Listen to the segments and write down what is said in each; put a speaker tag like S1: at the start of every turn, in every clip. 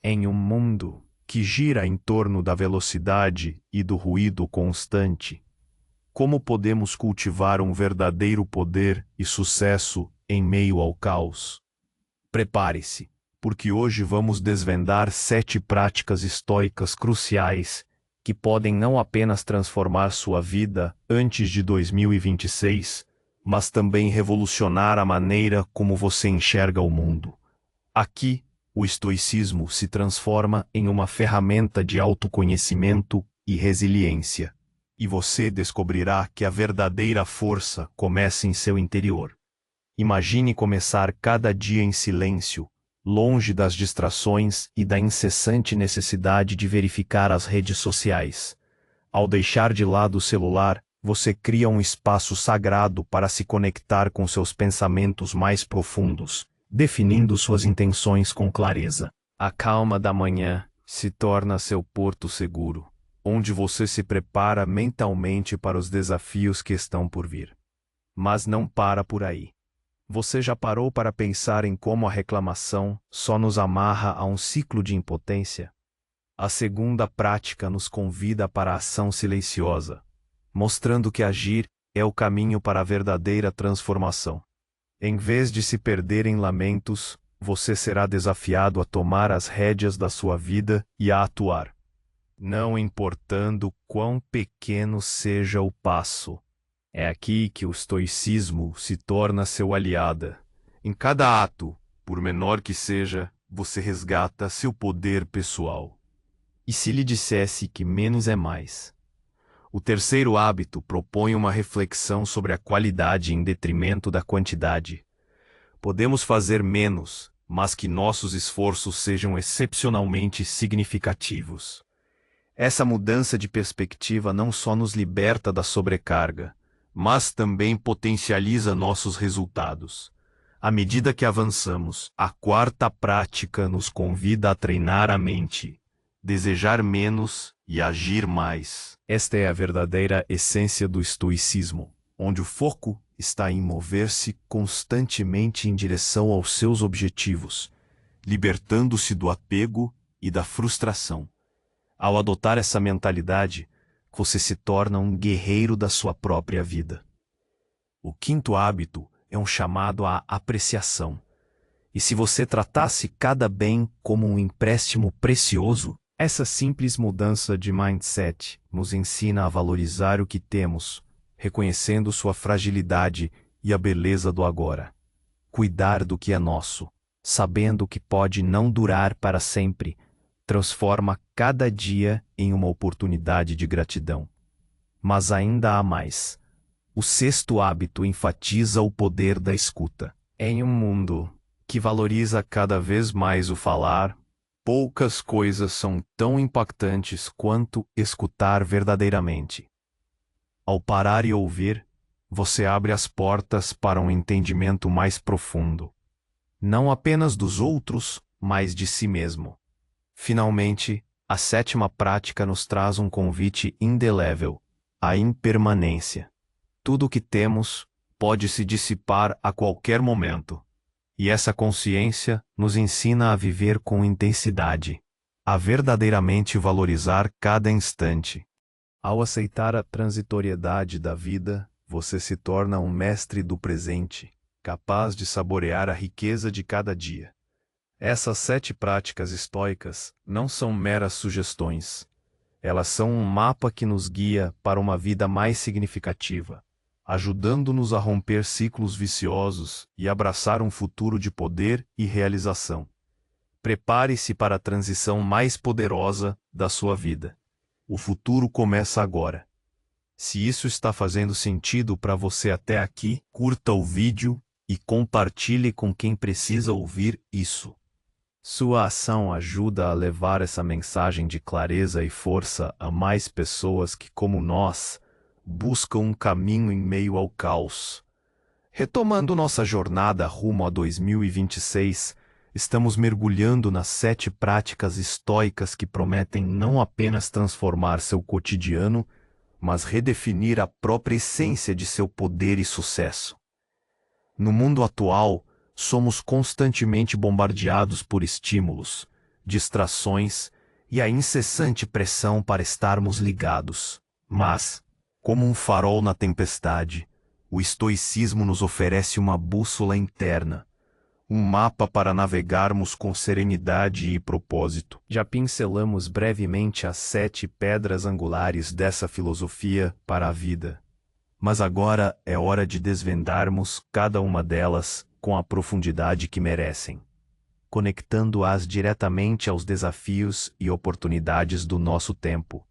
S1: Em um mundo que gira em torno da velocidade e do ruído constante, como podemos cultivar um verdadeiro poder e sucesso em meio ao caos? Prepare-se, porque hoje vamos desvendar 7 práticas estoicas cruciais que podem não apenas transformar sua vida antes de 2026, mas também revolucionar a maneira como você enxerga o mundo. Aqui, o estoicismo se transforma em uma ferramenta de autoconhecimento e resiliência, e você descobrirá que a verdadeira força começa em seu interior. Imagine começar cada dia em silêncio, longe das distrações e da incessante necessidade de verificar as redes sociais. Ao deixar de lado o celular, você cria um espaço sagrado para se conectar com seus pensamentos mais profundos, definindo suas intenções com clareza. A calma da manhã se torna seu porto seguro, onde você se prepara mentalmente para os desafios que estão por vir. Mas não para por aí. Você já parou para pensar em como a reclamação só nos amarra a um ciclo de impotência? A segunda prática nos convida para a ação silenciosa, mostrando que agir é o caminho para a verdadeira transformação. Em vez de se perder em lamentos, você será desafiado a tomar as rédeas da sua vida e a atuar. Não importando quão pequeno seja o passo. É aqui que o estoicismo se torna seu aliado. Em cada ato, por menor que seja, você resgata seu poder pessoal. E se lhe dissesse que menos é mais? O terceiro hábito propõe uma reflexão sobre a qualidade em detrimento da quantidade. Podemos fazer menos, mas que nossos esforços sejam excepcionalmente significativos. Essa mudança de perspectiva não só nos liberta da sobrecarga, mas também potencializa nossos resultados. À medida que avançamos, a quarta prática nos convida a treinar a mente, desejar menos e agir mais. Esta é a verdadeira essência do estoicismo, onde o foco está em mover-se constantemente em direção aos seus objetivos, libertando-se do apego e da frustração. Ao adotar essa mentalidade, você se torna um guerreiro da sua própria vida. O quinto hábito é um chamado à apreciação. E se você tratasse cada bem como um empréstimo precioso, essa simples mudança de mindset nos ensina a valorizar o que temos, reconhecendo sua fragilidade e a beleza do agora. Cuidar do que é nosso, sabendo que pode não durar para sempre, transforma cada dia em uma oportunidade de gratidão. Mas ainda há mais. O sexto hábito enfatiza o poder da escuta. Em um mundo que valoriza cada vez mais o falar, poucas coisas são tão impactantes quanto escutar verdadeiramente. Ao parar e ouvir, você abre as portas para um entendimento mais profundo. Não apenas dos outros, mas de si mesmo. Finalmente, a sétima prática nos traz um convite indelével: a impermanência. Tudo o que temos pode se dissipar a qualquer momento. E essa consciência nos ensina a viver com intensidade, a verdadeiramente valorizar cada instante. Ao aceitar a transitoriedade da vida, você se torna um mestre do presente, capaz de saborear a riqueza de cada dia. Essas 7 práticas estoicas não são meras sugestões. Elas são um mapa que nos guia para uma vida mais significativa, ajudando-nos a romper ciclos viciosos e abraçar um futuro de poder e realização. Prepare-se para a transição mais poderosa da sua vida. O futuro começa agora. Se isso está fazendo sentido para você até aqui, curta o vídeo e compartilhe com quem precisa ouvir isso. Sua ação ajuda a levar essa mensagem de clareza e força a mais pessoas que, como nós, buscam um caminho em meio ao caos. Retomando nossa jornada rumo a 2026, estamos mergulhando nas 7 práticas estoicas que prometem não apenas transformar seu cotidiano, mas redefinir a própria essência de seu poder e sucesso. No mundo atual, somos constantemente bombardeados por estímulos, distrações e a incessante pressão para estarmos ligados. Mas, como um farol na tempestade, o estoicismo nos oferece uma bússola interna, um mapa para navegarmos com serenidade e propósito. Já pincelamos brevemente as 7 pedras angulares dessa filosofia para a vida. Mas agora é hora de desvendarmos cada uma delas com a profundidade que merecem, conectando-as diretamente aos desafios e oportunidades do nosso tempo.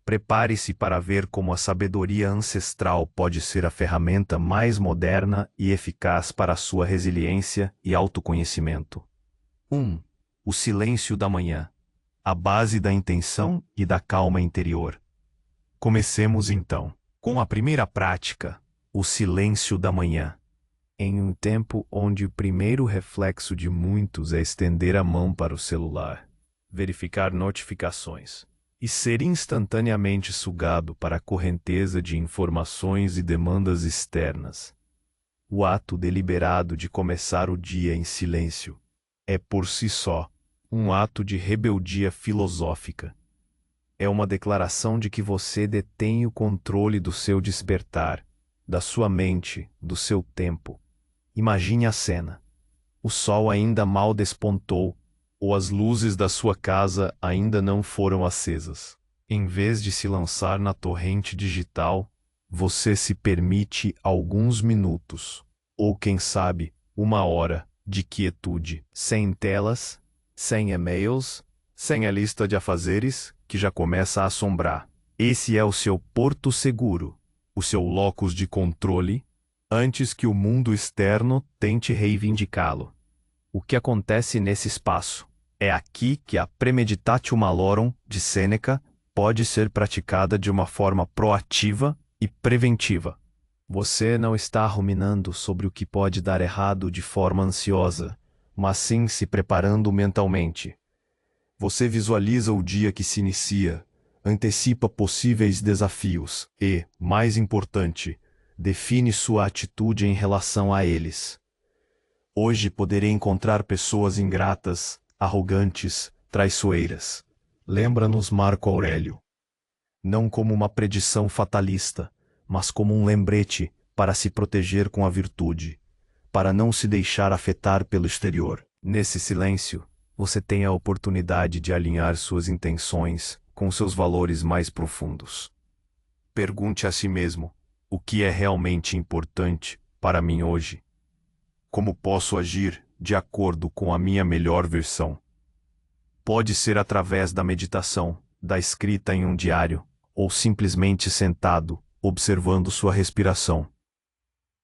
S1: Prepare-se para ver como a sabedoria ancestral pode ser a ferramenta mais moderna e eficaz para a sua resiliência e autoconhecimento. 1. O silêncio da manhã, a base da intenção e da calma interior. Comecemos então com a primeira prática, o silêncio da manhã. Em um tempo onde o primeiro reflexo de muitos é estender a mão para o celular, verificar notificações e ser instantaneamente sugado para a correnteza de informações e demandas externas, o ato deliberado de começar o dia em silêncio é por si só um ato de rebeldia filosófica. É uma declaração de que você detém o controle do seu despertar, da sua mente, do seu tempo. Imagine a cena. O sol ainda mal despontou, ou as luzes da sua casa ainda não foram acesas. Em vez de se lançar na torrente digital, você se permite alguns minutos, ou quem sabe, 1 hora, de quietude, sem telas, sem e-mails, sem a lista de afazeres que já começa a assombrar. Esse é o seu porto seguro, o seu locus de controle, antes que o mundo externo tente reivindicá-lo. O que acontece nesse espaço? É aqui que a premeditatio malorum de Sêneca pode ser praticada de uma forma proativa e preventiva. Você não está ruminando sobre o que pode dar errado de forma ansiosa, mas sim se preparando mentalmente. Você visualiza o dia que se inicia, antecipa possíveis desafios e, mais importante, define sua atitude em relação a eles. Hoje poderei encontrar pessoas ingratas, arrogantes, traiçoeiras. Lembra-nos Marco Aurélio. Não como uma predição fatalista, mas como um lembrete para se proteger com a virtude, para não se deixar afetar pelo exterior. Nesse silêncio, você tem a oportunidade de alinhar suas intenções com seus valores mais profundos. Pergunte a si mesmo: o que é realmente importante para mim hoje? Como posso agir de acordo com a minha melhor versão? Pode ser através da meditação, da escrita em um diário, ou simplesmente sentado, observando sua respiração.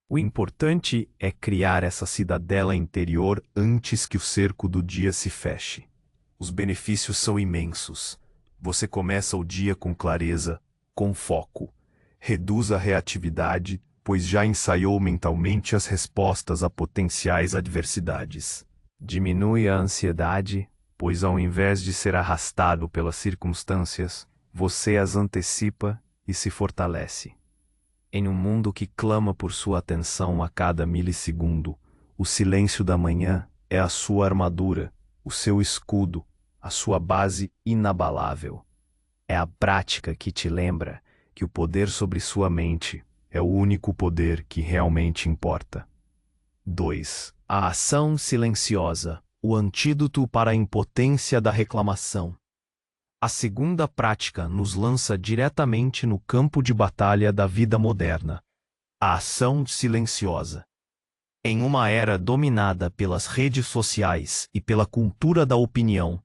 S1: O importante é criar essa cidadela interior antes que o cerco do dia se feche. Os benefícios são imensos. Você começa o dia com clareza, com foco. Reduz a reatividade, pois já ensaiou mentalmente as respostas a potenciais adversidades. Diminui a ansiedade, pois ao invés de ser arrastado pelas circunstâncias, você as antecipa e se fortalece. Em um mundo que clama por sua atenção a cada milissegundo, o silêncio da manhã é a sua armadura, o seu escudo, a sua base inabalável. É a prática que te lembra que o poder sobre sua mente é o único poder que realmente importa. 2. A ação silenciosa, o antídoto para a impotência da reclamação. A segunda prática nos lança diretamente no campo de batalha da vida moderna. A ação silenciosa. Em uma era dominada pelas redes sociais e pela cultura da opinião,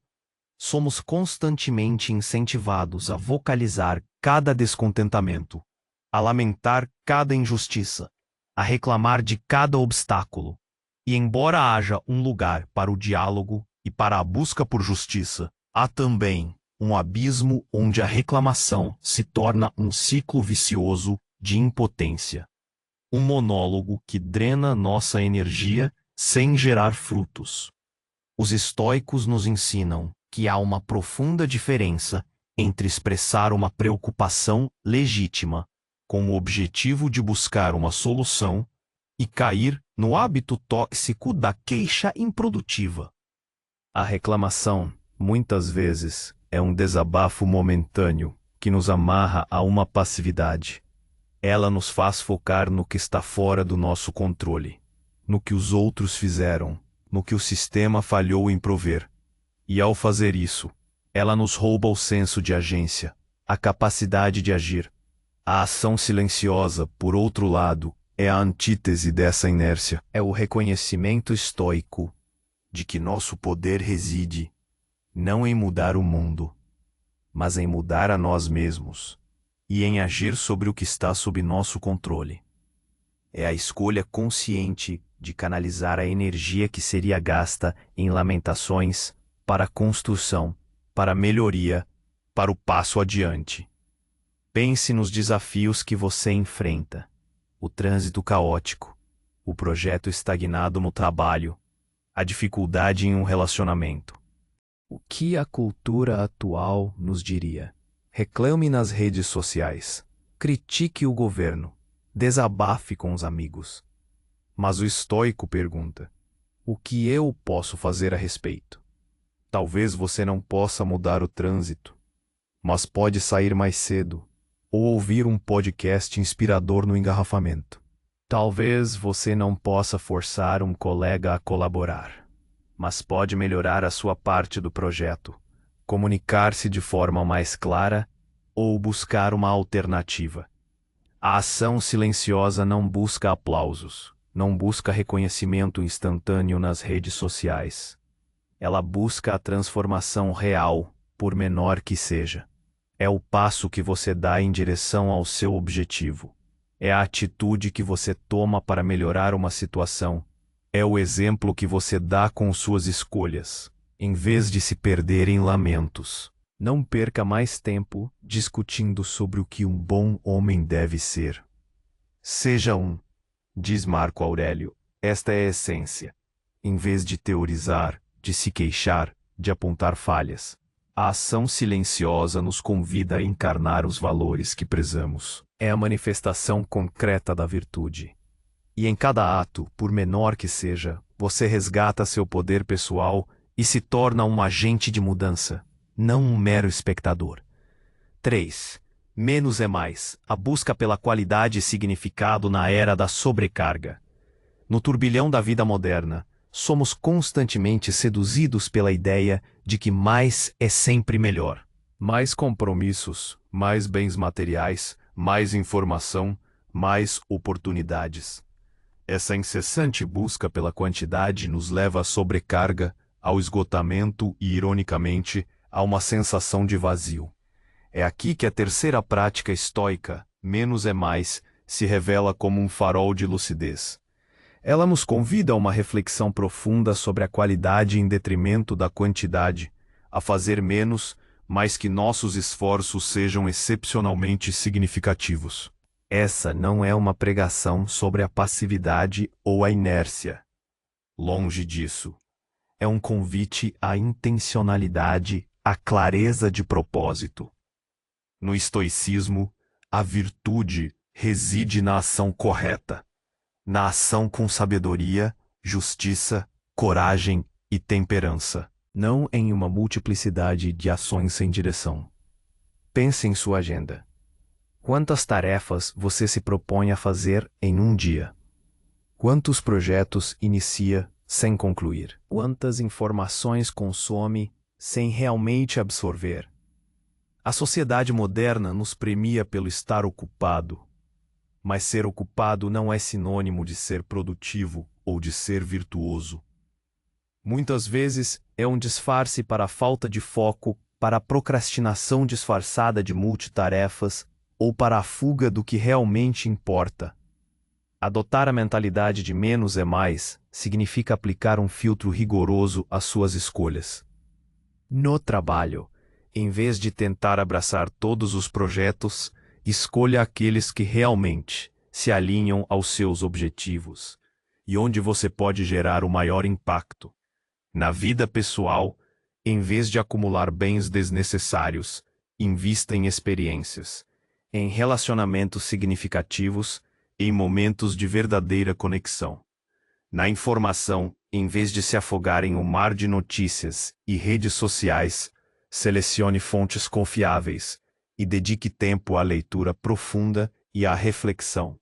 S1: somos constantemente incentivados a vocalizar cada descontentamento, a lamentar cada injustiça, a reclamar de cada obstáculo. E embora haja um lugar para o diálogo e para a busca por justiça, há também um abismo onde a reclamação se torna um ciclo vicioso de impotência. Um monólogo que drena nossa energia sem gerar frutos. Os estoicos nos ensinam que há uma profunda diferença entre expressar uma preocupação legítima, com o objetivo de buscar uma solução, e cair no hábito tóxico da queixa improdutiva. A reclamação Muitas vezes, é um desabafo momentâneo que nos amarra a uma passividade. Ela nos faz focar no que está fora do nosso controle, no que os outros fizeram, no que o sistema falhou em prover. E ao fazer isso, ela nos rouba o senso de agência, a capacidade de agir. A ação silenciosa, por outro lado, é a antítese dessa inércia. É o reconhecimento estoico de que nosso poder reside não em mudar o mundo, mas em mudar a nós mesmos e em agir sobre o que está sob nosso controle. É a escolha consciente de canalizar a energia que seria gasta em lamentações para a construção, para a melhoria, para o passo adiante. Pense nos desafios que você enfrenta: o trânsito caótico, o projeto estagnado no trabalho, a dificuldade em um relacionamento. O que a cultura atual nos diria? Reclame nas redes sociais, critique o governo, desabafe com os amigos. Mas o estoico pergunta: o que eu posso fazer a respeito? Talvez você não possa mudar o trânsito, mas pode sair mais cedo ou ouvir um podcast inspirador no engarrafamento. Talvez você não possa forçar um colega a colaborar, mas pode melhorar a sua parte do projeto, comunicar-se de forma mais clara ou buscar uma alternativa. A ação silenciosa não busca aplausos, não busca reconhecimento instantâneo nas redes sociais. Ela busca a transformação real, por menor que seja. É o passo que você dá em direção ao seu objetivo. É a atitude que você toma para melhorar uma situação. É o exemplo que você dá com suas escolhas, em vez de se perder em lamentos. Não perca mais tempo discutindo sobre o que um bom homem deve ser. Seja um, diz Marco Aurélio. Esta é a essência. Em vez de teorizar, de se queixar, de apontar falhas, a ação silenciosa nos convida a encarnar os valores que prezamos. É a manifestação concreta da virtude. E em cada ato, por menor que seja, você resgata seu poder pessoal e se torna um agente de mudança, não um mero espectador. 3. Menos é mais. A busca pela qualidade e significado na era da sobrecarga. No turbilhão da vida moderna, somos constantemente seduzidos pela ideia de que mais é sempre melhor. Mais compromissos, mais bens materiais, mais informação, mais oportunidades. Essa incessante busca pela quantidade nos leva à sobrecarga, ao esgotamento e, ironicamente, a uma sensação de vazio. É aqui que a terceira prática estoica, menos é mais, se revela como um farol de lucidez. Ela nos convida a uma reflexão profunda sobre a qualidade em detrimento da quantidade, a fazer menos, mas que nossos esforços sejam excepcionalmente significativos. Essa não é uma pregação sobre a passividade ou a inércia. Longe disso. É um convite à intencionalidade, à clareza de propósito. No estoicismo, a virtude reside na ação correta, na ação com sabedoria, justiça, coragem e temperança, não em uma multiplicidade de ações sem direção. Pense em sua agenda. Quantas tarefas você se propõe a fazer em um dia? Quantos projetos inicia sem concluir? Quantas informações consome sem realmente absorver? A sociedade moderna nos premia pelo estar ocupado, mas ser ocupado não é sinônimo de ser produtivo ou de ser virtuoso. Muitas vezes é um disfarce para a falta de foco, para a procrastinação disfarçada de multitarefas ou para a fuga do que realmente importa. Adotar a mentalidade de menos é mais significa aplicar um filtro rigoroso às suas escolhas. No trabalho, em vez de tentar abraçar todos os projetos, escolha aqueles que realmente se alinham aos seus objetivos e onde você pode gerar o maior impacto. Na vida pessoal, em vez de acumular bens desnecessários, invista em experiências, em relacionamentos significativos, em momentos de verdadeira conexão. Na informação, Em vez de se afogar em um mar de notícias e redes sociais, selecione fontes confiáveis e dedique tempo à leitura profunda e à reflexão.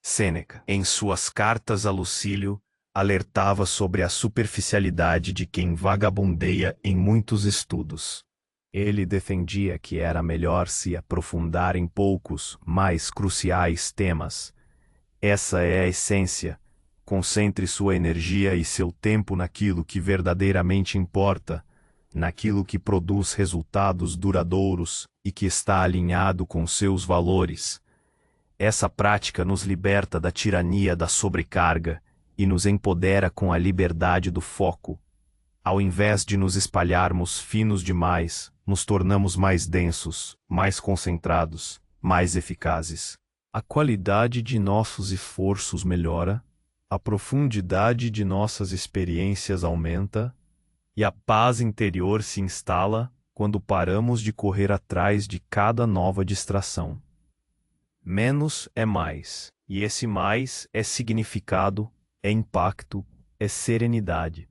S1: Sêneca, em suas cartas a Lucílio, alertava sobre a superficialidade de quem vagabundeia em muitos estudos. Ele defendia que era melhor se aprofundar em poucos, mais cruciais temas. Essa é a essência. Concentre sua energia e seu tempo naquilo que verdadeiramente importa, naquilo que produz resultados duradouros e que está alinhado com seus valores. Essa prática nos liberta da tirania da sobrecarga e nos empodera com a liberdade do foco. Ao invés de nos espalharmos finos demais, nos tornamos mais densos, mais concentrados, mais eficazes. A qualidade de nossos esforços melhora, a profundidade de nossas experiências aumenta, e a paz interior se instala quando paramos de correr atrás de cada nova distração. Menos é mais, e esse mais é significado, é impacto, é serenidade.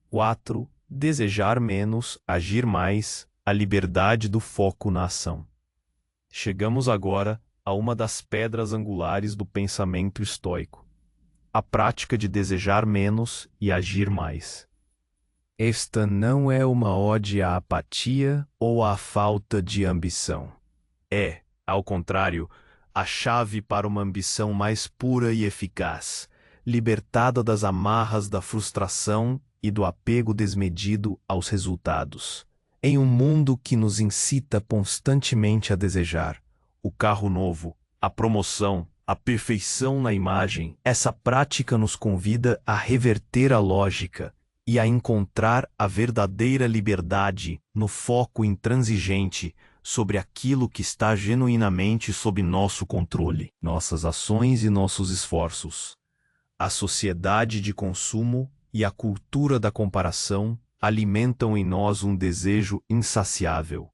S1: 4. Desejar menos, agir mais, a liberdade do foco na ação. Chegamos agora a uma das pedras angulares do pensamento estoico: a prática de desejar menos e agir mais. Esta não é uma ode à apatia ou à falta de ambição. É, ao contrário, a chave para uma ambição mais pura e eficaz, libertada das amarras da frustração e do apego desmedido aos resultados. Em um mundo que nos incita constantemente a desejar o carro novo, a promoção, a perfeição na imagem, essa prática nos convida a reverter a lógica e a encontrar a verdadeira liberdade no foco intransigente sobre aquilo que está genuinamente sob nosso controle, nossas ações e nossos esforços. A sociedade de consumo e a cultura da comparação alimentam em nós um desejo insaciável.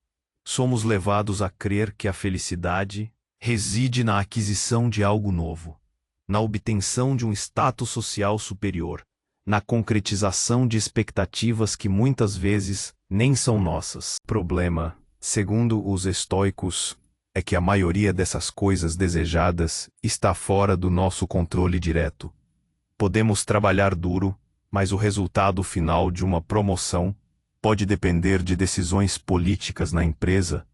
S1: Somos levados a crer que a felicidade reside na aquisição de algo novo, na obtenção de um status social superior, na concretização de expectativas que muitas vezes nem são nossas. Problema, segundo os estoicos, é que a maioria dessas coisas desejadas está fora do nosso controle direto. Podemos trabalhar duro, mas o resultado final de uma promoção pode depender de decisões políticas na empresa.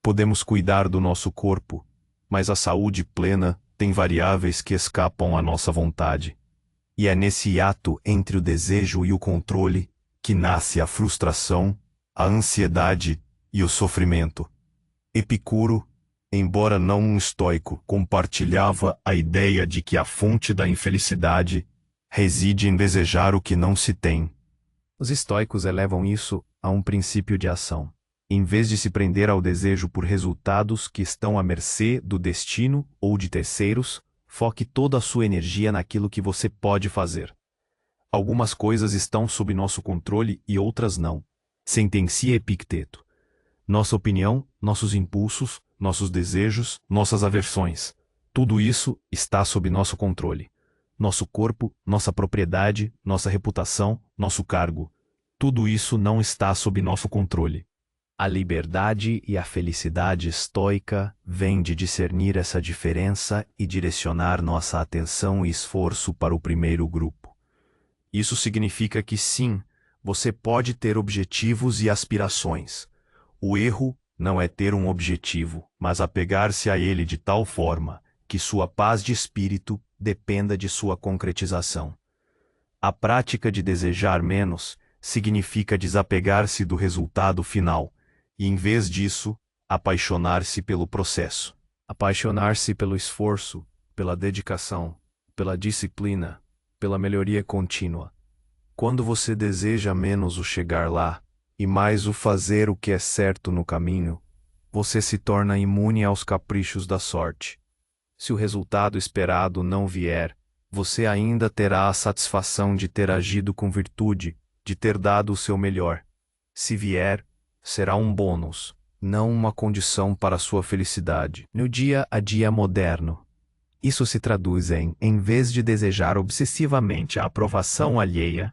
S1: Podemos cuidar do nosso corpo, mas a saúde plena tem variáveis que escapam à nossa vontade. E é nesse hiato entre o desejo e o controle que nasce a frustração, a ansiedade e o sofrimento. Epicuro, embora não um estoico, compartilhava a ideia de que a fonte da infelicidade reside em desejar o que não se tem. Os estoicos elevam isso a um princípio de ação. Em vez de se prender ao desejo por resultados que estão à mercê do destino ou de terceiros, foque toda a sua energia naquilo que você pode fazer. Algumas coisas estão sob nosso controle e outras não. Sentencia Epicteto. Nossa opinião, nossos impulsos, nossos desejos, nossas aversões. Tudo isso está sob nosso controle. Nosso corpo, nossa propriedade, nossa reputação, nosso cargo. Tudo isso não está sob nosso controle. A liberdade e a felicidade estoica vêm de discernir essa diferença e direcionar nossa atenção e esforço para o primeiro grupo. Isso significa que sim, você pode ter objetivos e aspirações. O erro não é ter um objetivo, mas apegar-se a ele de tal forma que sua paz de espírito dependa de sua concretização. A prática de desejar menos significa desapegar-se do resultado final e, em vez disso, apaixonar-se pelo processo. Apaixonar-se pelo esforço, pela dedicação, pela disciplina, pela melhoria contínua. Quando você deseja menos o chegar lá e mais o fazer o que é certo no caminho, você se torna imune aos caprichos da sorte. Se o resultado esperado não vier, você ainda terá a satisfação de ter agido com virtude, de ter dado o seu melhor. Se vier, será um bônus, não uma condição para sua felicidade. No dia a dia moderno, Isso se traduz em vez de desejar obsessivamente a aprovação alheia,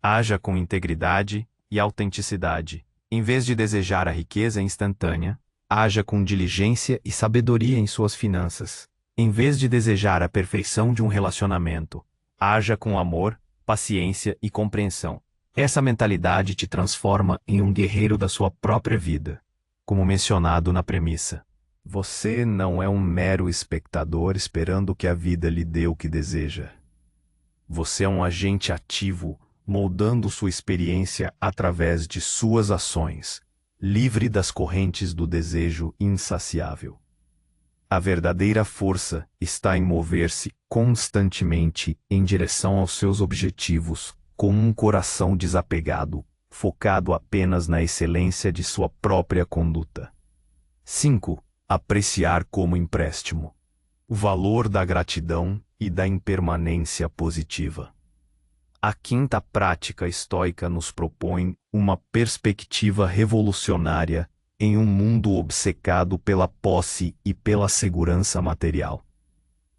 S1: haja com integridade e autenticidade. Em vez de desejar a riqueza instantânea, haja com diligência e sabedoria em suas finanças. Em vez de desejar a perfeição de um relacionamento, haja com amor, paciência e compreensão. Essa mentalidade te transforma em um guerreiro da sua própria vida. Como mencionado na premissa, você não é um mero espectador esperando que a vida lhe dê o que deseja. Você é um agente ativo, moldando sua experiência através de suas ações, livre das correntes do desejo insaciável. A verdadeira força está em mover-se constantemente em direção aos seus objetivos, com um coração desapegado, focado apenas na excelência de sua própria conduta. 5. Apreciar como empréstimo. O valor da gratidão e da impermanência positiva. A quinta prática estoica nos propõe uma perspectiva revolucionária em um mundo obcecado pela posse e pela segurança material.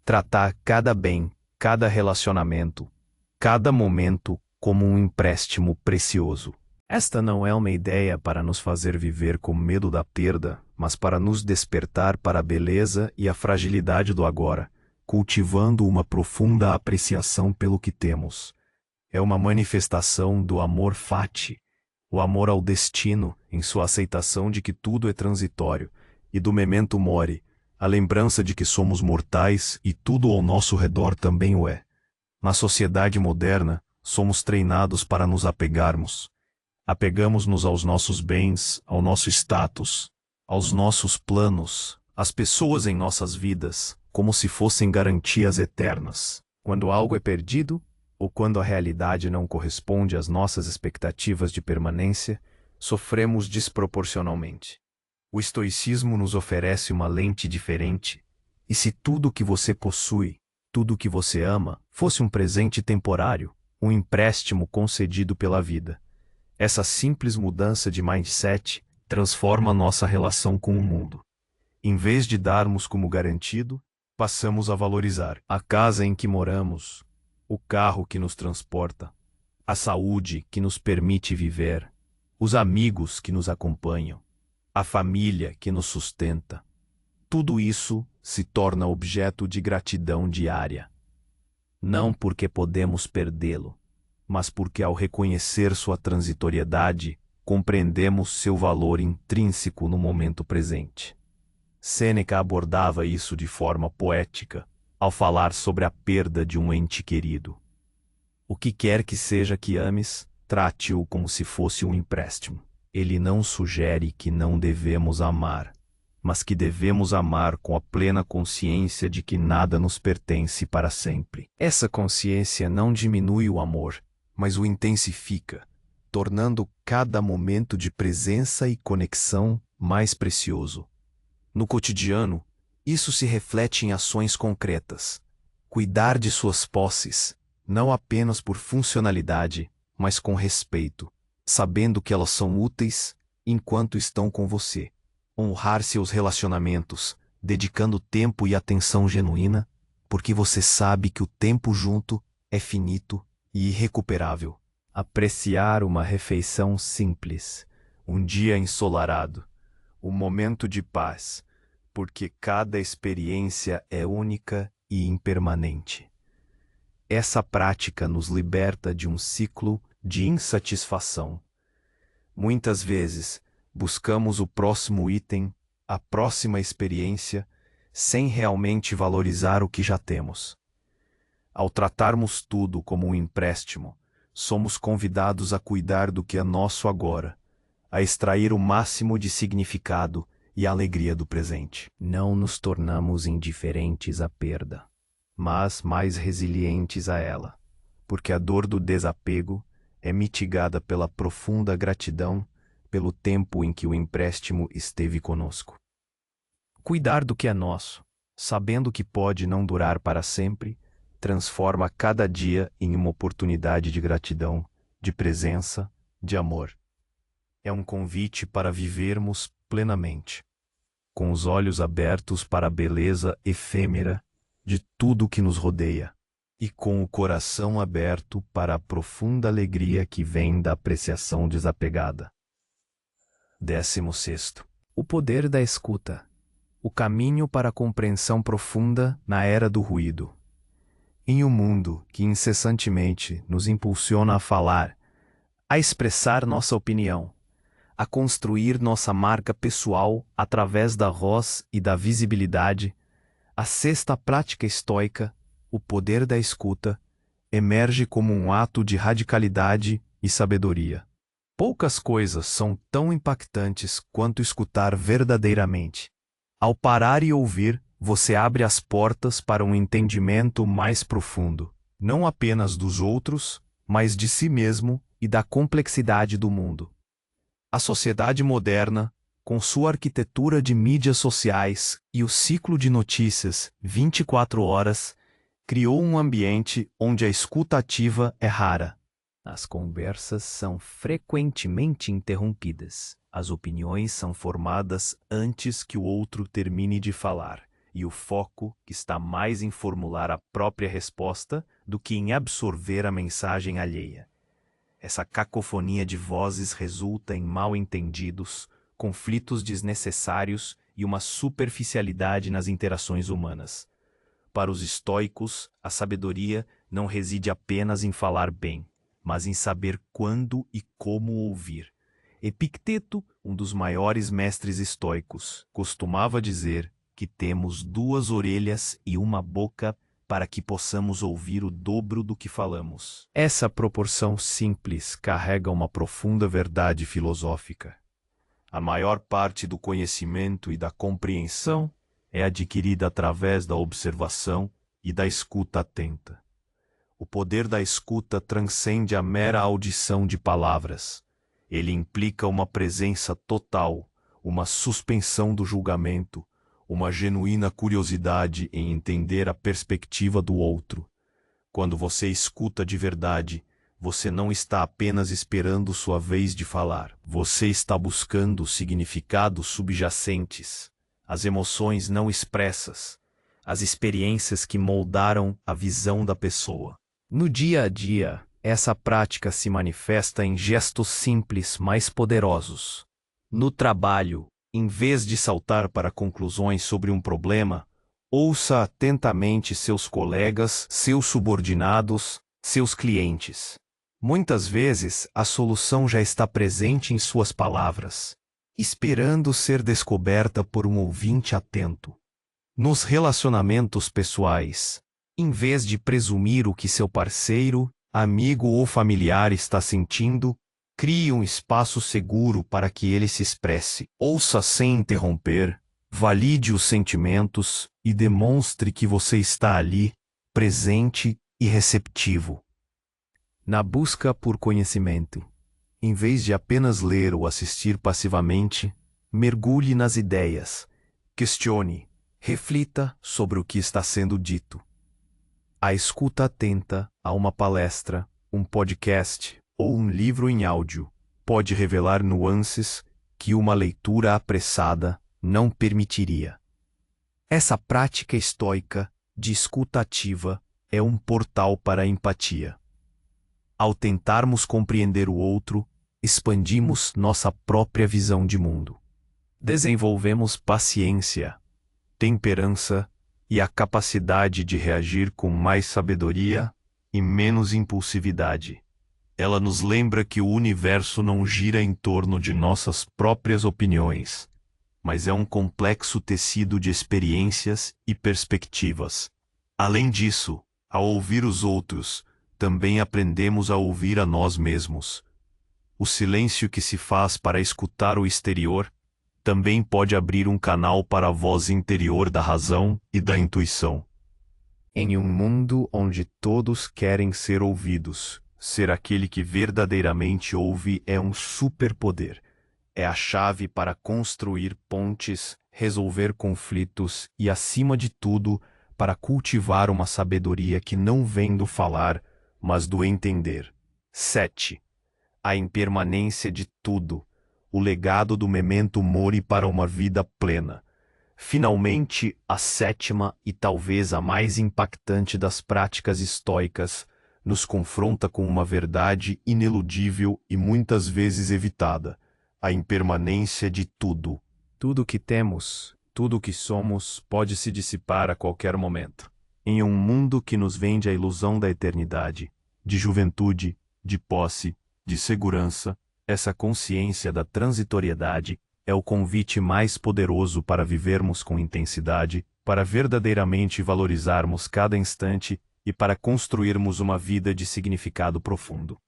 S1: Tratar cada bem, cada relacionamento, cada momento como um empréstimo precioso. Esta não é uma ideia para nos fazer viver com medo da perda, mas para nos despertar para a beleza e a fragilidade do agora, cultivando uma profunda apreciação pelo que temos. É uma manifestação do amor fati, o amor ao destino, em sua aceitação de que tudo é transitório, e do memento mori, a lembrança de que somos mortais e tudo ao nosso redor também o é. Na sociedade moderna, somos treinados para nos apegarmos. Apegamos-nos aos nossos bens, ao nosso status, aos nossos planos, às pessoas em nossas vidas, como se fossem garantias eternas. Quando algo é perdido, ou quando a realidade não corresponde às nossas expectativas de permanência, sofremos desproporcionalmente. O estoicismo nos oferece uma lente diferente, e se tudo o que você possui, tudo o que você ama, fosse um presente temporário, um empréstimo concedido pela vida, essa simples mudança de mindset transforma nossa relação com o mundo. Em vez de darmos como garantido, passamos a valorizar a casa em que moramos, o carro que nos transporta, a saúde que nos permite viver, os amigos que nos acompanham, a família que nos sustenta. Tudo isso se torna objeto de gratidão diária. Não porque podemos perdê-lo, mas porque ao reconhecer sua transitoriedade, compreendemos seu valor intrínseco no momento presente. Sêneca abordava isso de forma poética, ao falar sobre a perda de um ente querido. O que quer que seja que ames, trate-o como se fosse um empréstimo. Ele não sugere que não devemos amar, mas que devemos amar com a plena consciência de que nada nos pertence para sempre. Essa consciência não diminui o amor, mas o intensifica, tornando cada momento de presença e conexão mais precioso. No cotidiano, isso se reflete em ações concretas. Cuidar de suas posses, não apenas por funcionalidade, mas com respeito, sabendo que elas são úteis enquanto estão com você. Honrar seus relacionamentos, dedicando tempo e atenção genuína, porque você sabe que o tempo junto é finito e irrecuperável. Apreciar uma refeição simples, um dia ensolarado, um momento de paz, porque cada experiência é única e impermanente. Essa prática nos liberta de um ciclo de insatisfação. Muitas vezes, buscamos o próximo item, a próxima experiência, sem realmente valorizar o que já temos. Ao tratarmos tudo como um empréstimo, somos convidados a cuidar do que é nosso agora, a extrair o máximo de significado e alegria do presente. Não nos tornamos indiferentes à perda, mas mais resilientes a ela, porque a dor do desapego é mitigada pela profunda gratidão pelo tempo em que o empréstimo esteve conosco. Cuidar do que é nosso, sabendo que pode não durar para sempre, transforma cada dia em uma oportunidade de gratidão, de presença, de amor. É um convite para vivermos plenamente, com os olhos abertos para a beleza efêmera de tudo que nos rodeia, e com o coração aberto para a profunda alegria que vem da apreciação desapegada. 16º. O poder da escuta. O caminho para a compreensão profunda na era do ruído. Em um mundo que incessantemente nos impulsiona a falar, a expressar nossa opinião, a construir nossa marca pessoal através da voz e da visibilidade, a sexta prática estoica, o poder da escuta, emerge como um ato de radicalidade e sabedoria. Poucas coisas são tão impactantes quanto escutar verdadeiramente. Ao parar e ouvir, você abre as portas para um entendimento mais profundo, não apenas dos outros, mas de si mesmo e da complexidade do mundo. A sociedade moderna, com sua arquitetura de mídias sociais e o ciclo de notícias 24 horas, criou um ambiente onde a escuta ativa é rara. As conversas são frequentemente interrompidas. As opiniões são formadas antes que o outro termine de falar, e o foco está mais em formular a própria resposta do que em absorver a mensagem alheia. Essa cacofonia de vozes resulta em mal-entendidos, conflitos desnecessários e uma superficialidade nas interações humanas. Para os estoicos, a sabedoria não reside apenas em falar bem, mas em saber quando e como ouvir. Epicteto, um dos maiores mestres estoicos, costumava dizer que temos 2 orelhas e uma boca para que possamos ouvir o dobro do que falamos. Essa proporção simples carrega uma profunda verdade filosófica. A maior parte do conhecimento e da compreensão é adquirida através da observação e da escuta atenta. O poder da escuta transcende a mera audição de palavras. Ele implica uma presença total, uma suspensão do julgamento, uma genuína curiosidade em entender a perspectiva do outro. Quando você escuta de verdade, você não está apenas esperando sua vez de falar. Você está buscando significados subjacentes, as emoções não expressas, as experiências que moldaram a visão da pessoa. No dia a dia, essa prática se manifesta em gestos simples mais poderosos. No trabalho, em vez de saltar para conclusões sobre um problema, ouça atentamente seus colegas, seus subordinados, seus clientes. Muitas vezes, a solução já está presente em suas palavras, esperando ser descoberta por um ouvinte atento. Nos relacionamentos pessoais, em vez de presumir o que seu parceiro, amigo ou familiar está sentindo, crie um espaço seguro para que ele se expresse. Ouça sem interromper, valide os sentimentos e demonstre que você está ali, presente e receptivo. Na busca por conhecimento, em vez de apenas ler ou assistir passivamente, mergulhe nas ideias, questione, reflita sobre o que está sendo dito. A escuta atenta a uma palestra, um podcast ou um livro em áudio pode revelar nuances que uma leitura apressada não permitiria. Essa prática estoica de escuta ativa é um portal para a empatia. Ao tentarmos compreender o outro, expandimos nossa própria visão de mundo. Desenvolvemos paciência, temperança e a capacidade de reagir com mais sabedoria e menos impulsividade. Ela nos lembra que o universo não gira em torno de nossas próprias opiniões, mas é um complexo tecido de experiências e perspectivas. Além disso, ao ouvir os outros, também aprendemos a ouvir a nós mesmos. O silêncio que se faz para escutar o exterior também pode abrir um canal para a voz interior da razão e da intuição. Em um mundo onde todos querem ser ouvidos, ser aquele que verdadeiramente ouve é um superpoder. É a chave para construir pontes, resolver conflitos e, acima de tudo, para cultivar uma sabedoria que não vem do falar, mas do entender. 7. A impermanência de tudo. O legado do memento mori para uma vida plena. Finalmente, a sétima e talvez a mais impactante das práticas estoicas nos confronta com uma verdade ineludível e muitas vezes evitada: a impermanência de tudo. Tudo o que temos, tudo o que somos, pode se dissipar a qualquer momento. Em um mundo que nos vende a ilusão da eternidade, de juventude, de posse, de segurança, essa consciência da transitoriedade é o convite mais poderoso para vivermos com intensidade, para verdadeiramente valorizarmos cada instante e para construirmos uma vida de significado profundo.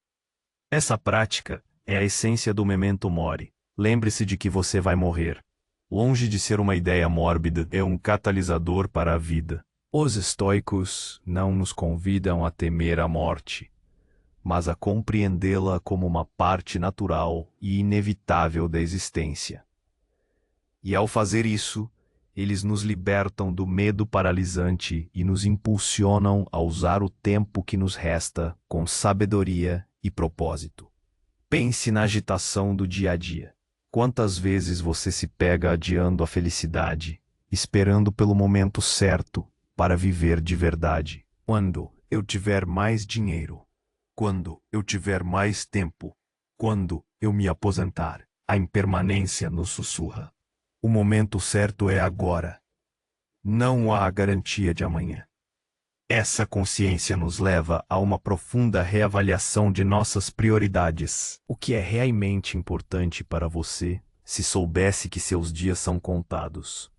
S1: Essa prática é a essência do memento mori. Lembre-se de que você vai morrer. Longe de ser uma ideia mórbida, é um catalisador para a vida. Os estoicos não nos convidam a temer a morte, mas a compreendê-la como uma parte natural e inevitável da existência. E ao fazer isso, eles nos libertam do medo paralisante e nos impulsionam a usar o tempo que nos resta com sabedoria e propósito. Pense na agitação do dia a dia. Quantas vezes você se pega adiando a felicidade, esperando pelo momento certo para viver de verdade? Quando eu tiver mais dinheiro, quando eu tiver mais tempo, quando eu me aposentar, a impermanência nos sussurra. O momento certo é agora. Não há garantia de amanhã. Essa consciência nos leva a uma profunda reavaliação de nossas prioridades. O que é realmente importante para você, se soubesse que seus dias são contados?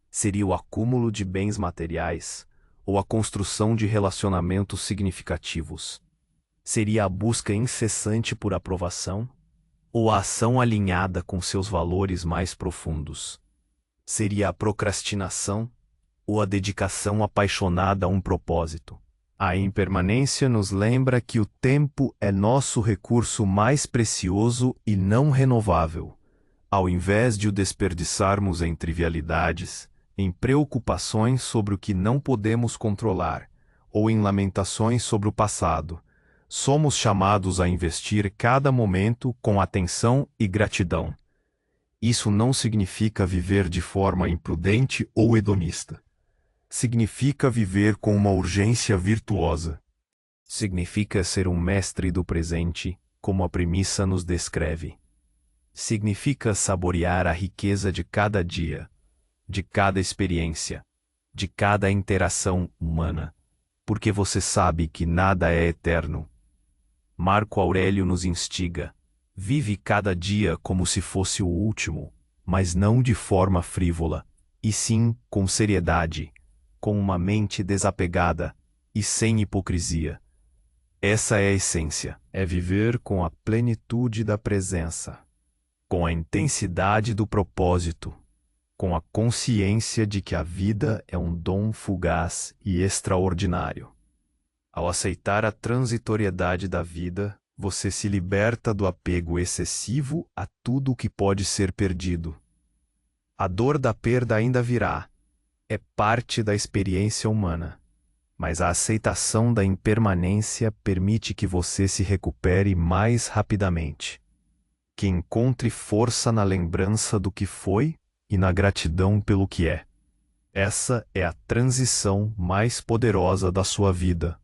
S1: Seria o acúmulo de bens materiais ou a construção de relacionamentos significativos? Seria a busca incessante por aprovação ou a ação alinhada com seus valores mais profundos? Seria a procrastinação ou a dedicação apaixonada a um propósito? A impermanência nos lembra que o tempo é nosso recurso mais precioso e não renovável. Ao invés de o desperdiçarmos em trivialidades, em preocupações sobre o que não podemos controlar, ou em lamentações sobre o passado, somos chamados a investir cada momento com atenção e gratidão. Isso não significa viver de forma imprudente ou hedonista. Significa viver com uma urgência virtuosa. Significa ser um mestre do presente, como a premissa nos descreve. Significa saborear a riqueza de cada dia, de cada experiência, de cada interação humana, porque você sabe que nada é eterno. Marco Aurélio nos instiga: vive cada dia como se fosse o último, mas não de forma frívola, e sim com seriedade, com uma mente desapegada e sem hipocrisia. Essa é a essência, é viver com a plenitude da presença, com a intensidade do propósito, com a consciência de que a vida é um dom fugaz e extraordinário. Ao aceitar a transitoriedade da vida, você se liberta do apego excessivo a tudo o que pode ser perdido. A dor da perda ainda virá, é parte da experiência humana, mas a aceitação da impermanência permite que você se recupere mais rapidamente, que encontre força na lembrança do que foi e na gratidão pelo que é. Essa é a transição mais poderosa da sua vida.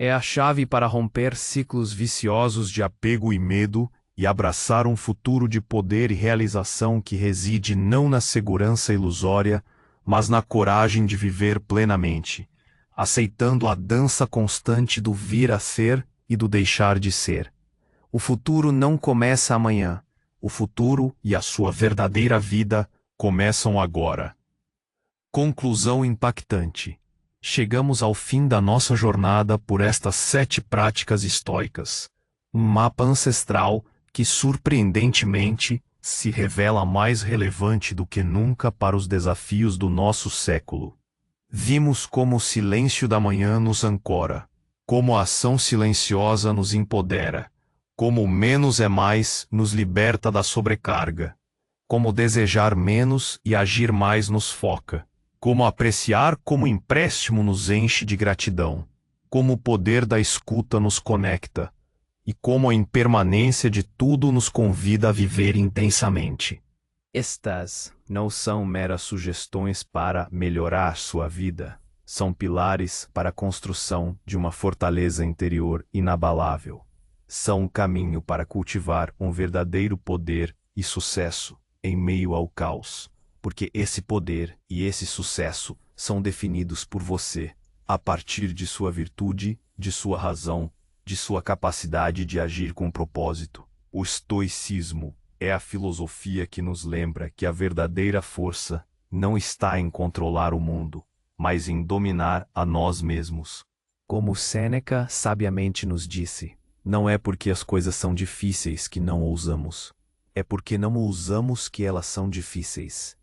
S1: É a chave para romper ciclos viciosos de apego e medo e abraçar um futuro de poder e realização que reside não na segurança ilusória, mas na coragem de viver plenamente, aceitando a dança constante do vir a ser e do deixar de ser. O futuro não começa amanhã. O futuro e a sua verdadeira vida começam agora. Conclusão impactante. Chegamos ao fim da nossa jornada por estas 7 práticas estoicas. Um mapa ancestral que, surpreendentemente, se revela mais relevante do que nunca para os desafios do nosso século. Vimos como o silêncio da manhã nos ancora, como a ação silenciosa nos empodera, como o menos é mais nos liberta da sobrecarga, como desejar menos e agir mais nos foca, como apreciar como empréstimo nos enche de gratidão, como o poder da escuta nos conecta, e como a impermanência de tudo nos convida a viver intensamente. Estas não são meras sugestões para melhorar sua vida, são pilares para a construção de uma fortaleza interior inabalável. São um caminho para cultivar um verdadeiro poder e sucesso em meio ao caos, porque esse poder e esse sucesso são definidos por você, a partir de sua virtude, de sua razão, de sua capacidade de agir com propósito. O estoicismo é a filosofia que nos lembra que a verdadeira força não está em controlar o mundo, mas em dominar a nós mesmos. Como Sêneca sabiamente nos disse, não é porque as coisas são difíceis que não ousamos, é porque não ousamos que elas são difíceis.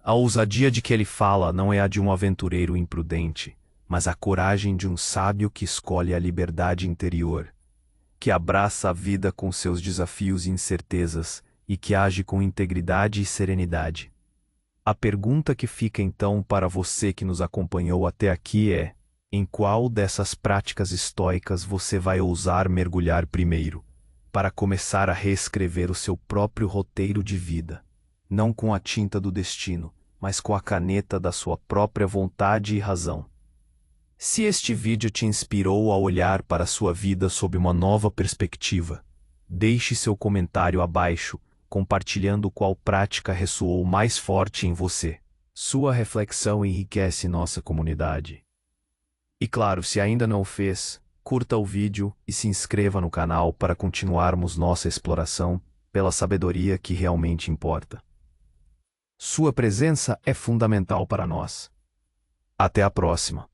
S1: A ousadia de que ele fala não é a de um aventureiro imprudente, mas a coragem de um sábio que escolhe a liberdade interior, que abraça a vida com seus desafios e incertezas e que age com integridade e serenidade. A pergunta que fica então para você que nos acompanhou até aqui é: em qual dessas práticas estoicas você vai ousar mergulhar primeiro, para começar a reescrever o seu próprio roteiro de vida, não com a tinta do destino, mas com a caneta da sua própria vontade e razão? Se este vídeo te inspirou a olhar para a sua vida sob uma nova perspectiva, deixe seu comentário abaixo, compartilhando qual prática ressoou mais forte em você. Sua reflexão enriquece nossa comunidade. E claro, se ainda não o fez, curta o vídeo e se inscreva no canal para continuarmos nossa exploração pela sabedoria que realmente importa. Sua presença é fundamental para nós. Até a próxima!